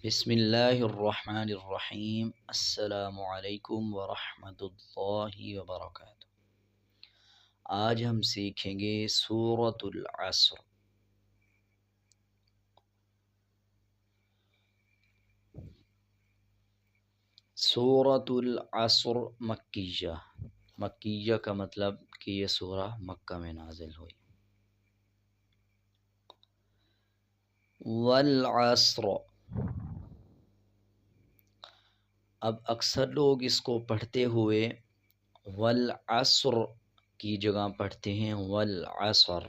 بسم اللہ الرحمن الرحیم۔ السلام علیکم ورحمۃ اللہ وبرکاتہ۔ آج ہم سیکھیں گے سورۃ العصر۔ سورۃ العصر مکیہ۔ مکیہ کا مطلب کہ یہ سورہ مکہ میں نازل ہوئی۔ والعصر، اب اکثر لوگ اس کو پڑھتے ہوئے والعصر کی جگہ پڑھتے ہیں والعصر۔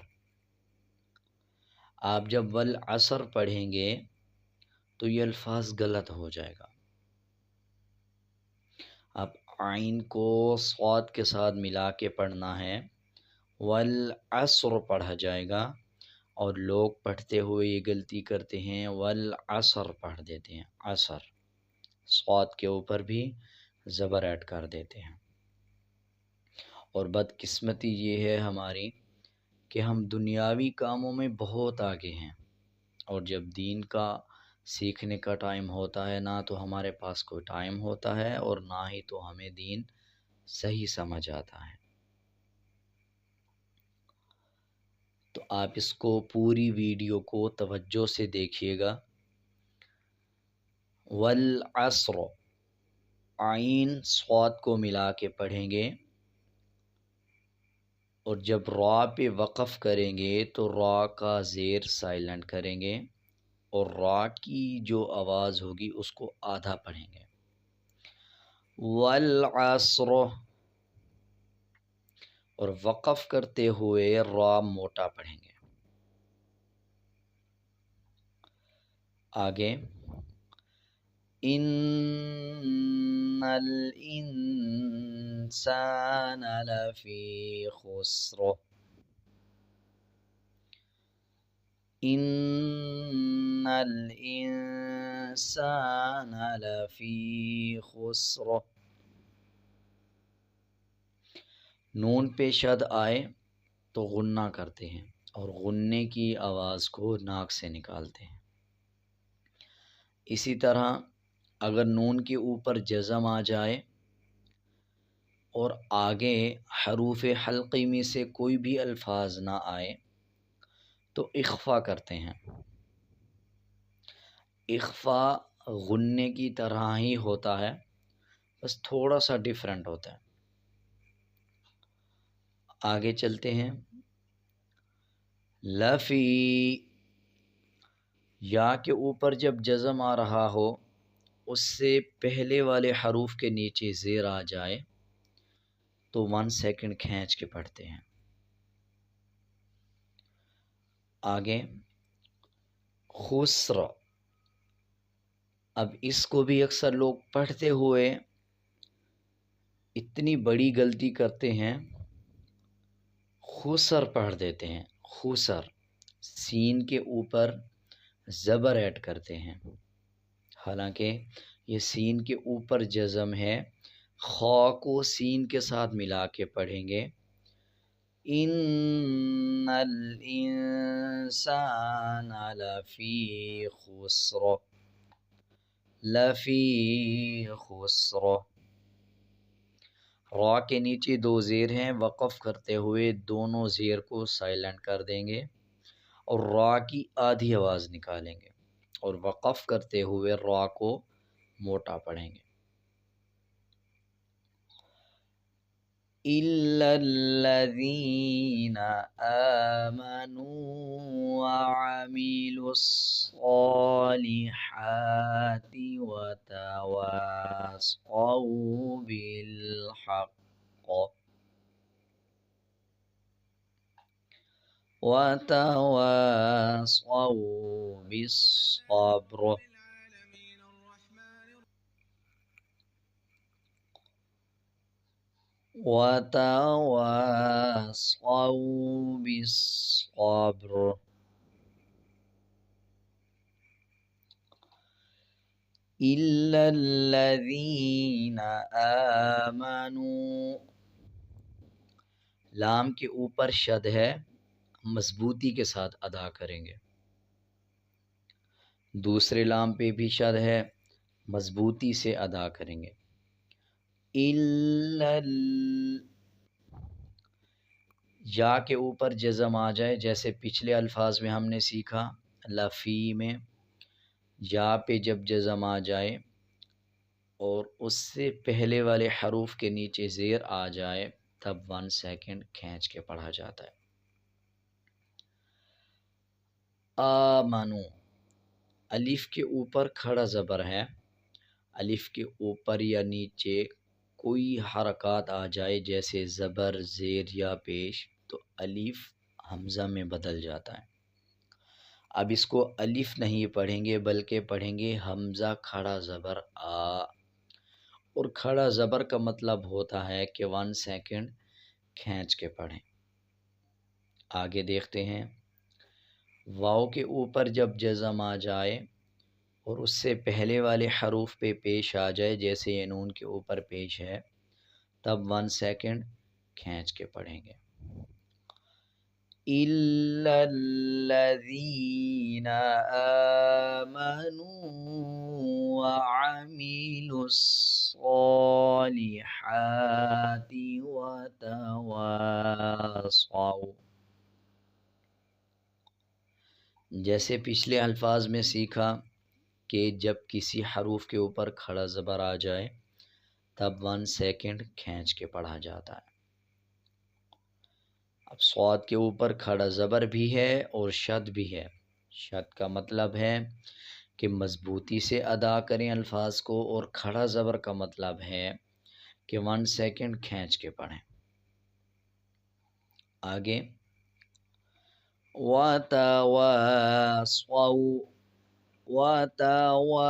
آپ جب والعصر پڑھیں گے تو یہ الفاظ غلط ہو جائے گا۔ اب عین کو صاد کے ساتھ ملا کے پڑھنا ہے، والعصر پڑھا جائے گا، اور لوگ پڑھتے ہوئے یہ غلطی کرتے ہیں والعصر پڑھ دیتے ہیں، عصر صاد کے اوپر بھی زبر ایڈ کر دیتے ہیں۔ اور بدقسمتی یہ ہے ہماری کہ ہم دنیاوی کاموں میں بہت آگے ہیں، اور جب دین کا سیکھنے کا ٹائم ہوتا ہے نہ تو ہمارے پاس کوئی ٹائم ہوتا ہے اور نہ ہی تو ہمیں دین صحیح سمجھ آتا ہے۔ تو آپ اس کو پوری ویڈیو کو توجہ سے دیکھیے گا۔ والعصر، عین صاد کو ملا کے پڑھیں گے، اور جب را پہ وقف کریں گے تو را کا زیر سائلنٹ کریں گے، اور را کی جو آواز ہوگی اس کو آدھا پڑھیں گے۔ والعصر، اور وقف کرتے ہوئے را موٹا پڑھیں گے۔ آگے ان الانسان لفی خسر، ان الانسان لفی خسر۔ نون پہ شد آئے تو غنہ کرتے ہیں، اور غننے کی آواز کو ناک سے نکالتے ہیں۔ اسی طرح اگر نون کے اوپر جزم آ جائے اور آگے حروف حلقی میں سے کوئی بھی الفاظ نہ آئے تو اخفا کرتے ہیں۔ اخفا غننے کی طرح ہی ہوتا ہے، بس تھوڑا سا ڈیفرنٹ ہوتا ہے۔ آگے چلتے ہیں۔ لفی، یا کے اوپر جب جزم آ رہا ہو اس سے پہلے والے حروف کے نیچے زیر آ جائے تو 1 سیکنڈ کھینچ کے پڑھتے ہیں۔ آگے خسر، اب اس کو بھی اکثر لوگ پڑھتے ہوئے اتنی بڑی غلطی کرتے ہیں، خسر پڑھ دیتے ہیں۔ خسر، سین کے اوپر زبر ایڈ کرتے ہیں، حالانکہ یہ سین کے اوپر جزم ہے۔ خا کو سین کے ساتھ ملا کے پڑھیں گے، ان الانسان لفی خسر، لفی خسر۔ را کے نیچے 2 زیر ہیں، وقف کرتے ہوئے دونوں زیر کو سائلنٹ کر دیں گے اور را کی آدھی آواز نکالیں گے، اور وقف کرتے ہوئے را کو موٹا پڑھیں گے۔ الا الذین آمنوا وعملوا الصالحات وتواصوا بالحق وتواصوا بالصبر وتواصوا بالصبر۔ إلا الذين آمنوا، لام کے اوپر شد ہے، مضبوطی کے ساتھ ادا کریں گے۔ دوسرے لام پہ بھی شد ہے، مضبوطی سے ادا کریں گے۔ یا کے اوپر جزم آ جائے، جیسے پچھلے الفاظ میں ہم نے سیکھا لفی میں یا پہ جب جزم آ جائے اور اس سے پہلے والے حروف کے نیچے زیر آ جائے تب 1 سیکنڈ کھینچ کے پڑھا جاتا ہے۔ آمنو، الف کے اوپر کھڑا زبر ہے، الف کے اوپر یا نیچے کوئی حرکات آ جائے جیسے زبر، زیر یا پیش، تو الف حمزہ میں بدل جاتا ہے۔ اب اس کو الف نہیں پڑھیں گے بلکہ پڑھیں گے حمزہ کھڑا زبر آ، اور کھڑا زبر کا مطلب ہوتا ہے کہ 1 سیکنڈ کھینچ کے پڑھیں۔ آگے دیکھتے ہیں، واو کے اوپر جب جزم آ جائے اور اس سے پہلے والے حروف پہ پیش آ جائے جیسے یہ نون کے اوپر پیش ہے تب 1 سیکنڈ کھینچ کے پڑھیں گے۔ إِلَّا الَّذِينَ آمَنُوا وَعَمِلُوا الصَّالِحَاتِ وَتَوَاصَوْا، جیسے پچھلے الفاظ میں سیکھا کہ جب کسی حروف کے اوپر کھڑا زبر آ جائے تب 1 سیکنڈ کھینچ کے پڑھا جاتا ہے۔ اب صاد کے اوپر کھڑا زبر بھی ہے اور شد بھی ہے۔ شد کا مطلب ہے کہ مضبوطی سے ادا کریں الفاظ کو، اور کھڑا زبر کا مطلب ہے کہ 1 سیکنڈ کھینچ کے پڑھیں۔ آگے وَتَوَاصَوْا، وَتَوَاصَوْا،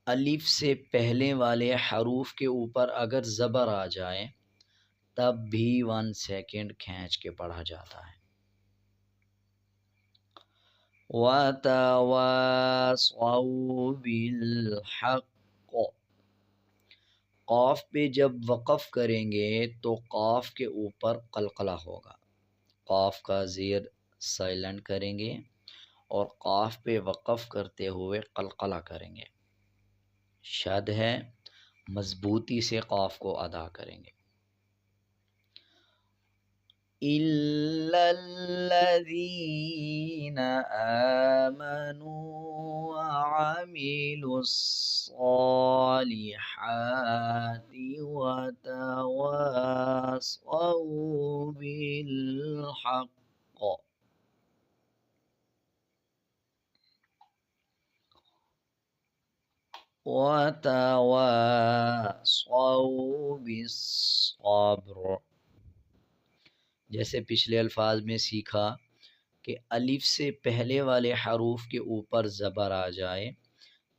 الف سے پہلے والے حروف کے اوپر اگر زبر آ جائے تب بھی 1 سیکنڈ کھینچ کے پڑھا جاتا ہے۔ وَتَوَاصَوْا بِالْحَقِّ، قاف پہ جب وقف کریں گے تو قاف کے اوپر قلقلہ ہوگا، قاف کا زیر سائلنٹ کریں گے اور قاف پہ وقف کرتے ہوئے قلقلہ کریں گے۔ شد ہے، مضبوطی سے قاف کو ادا کریں گے۔ إِلَّا الَّذِينَ آمَنُوا وَعَمِلُوا الصَّالِحَاتِ وَتَوَاصَوْا بِالْحَقِّ، وَتَوَاصَوْا بِالصَّبْرِ، جیسے پچھلے الفاظ میں سیکھا کہ الف سے پہلے والے حروف کے اوپر زبر آ جائے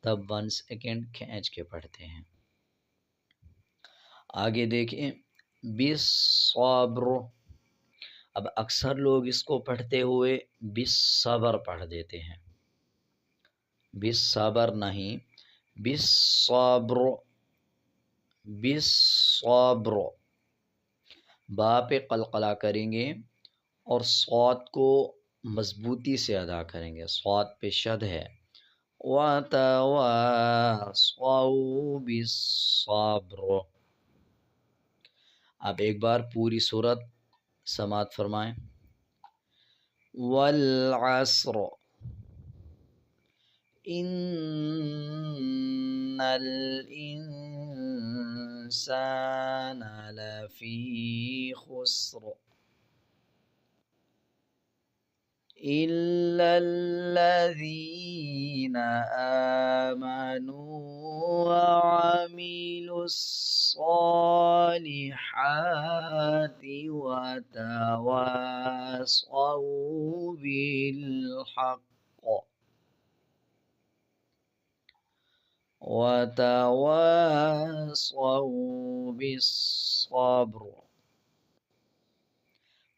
تب 1 سیکنڈ کھینچ کے پڑھتے ہیں۔ آگے دیکھیں بالصبر، اب اکثر لوگ اس کو پڑھتے ہوئے بالصبر پڑھ دیتے ہیں، بالصبر نہیں، بالصبر، بالصبر، با پہ قلقلہ کریں گے اور صاد کو مضبوطی سے ادا کریں گے، صاد پہ شد ہے۔ وَتَوَاصَوْا بِالصَّبْرِ، اب ایک بار پوری صورت سماعت فرمائیں۔ وَالْعَصْرِ إِنَّ الْإِنسَانَ لَفِي خُسْرٍ إِلَّا الَّذِينَ آمَنُوا وَعَمِلُوا الصَّالِحَاتِ وَتَوَاصَوْا بِالْحَقِّ وَتَوَاصَوْا بِالصَّبْرِ۔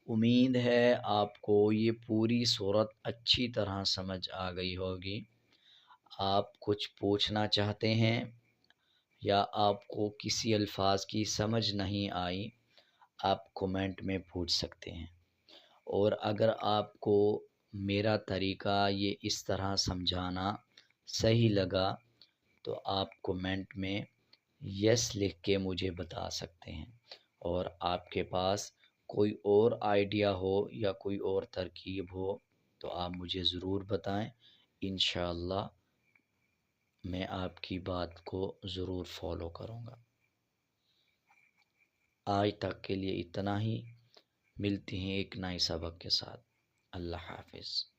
امید ہے آپ کو یہ پوری صورت اچھی طرح سمجھ آ گئی ہوگی۔ آپ کچھ پوچھنا چاہتے ہیں یا آپ کو کسی الفاظ کی سمجھ نہیں آئی، آپ کومنٹ میں پوچھ سکتے ہیں، اور اگر آپ کو میرا طریقہ یہ اس طرح سمجھانا صحیح لگا تو آپ کومنٹ میں یس لکھ کے مجھے بتا سکتے ہیں، اور آپ کے پاس کوئی اور آئیڈیا ہو یا کوئی اور ترکیب ہو تو آپ مجھے ضرور بتائیں، انشاءاللہ میں آپ کی بات کو ضرور فالو کروں گا۔ آج تک کے لیے اتنا ہی، ملتے ہیں ایک نئے سبق کے ساتھ۔ اللہ حافظ۔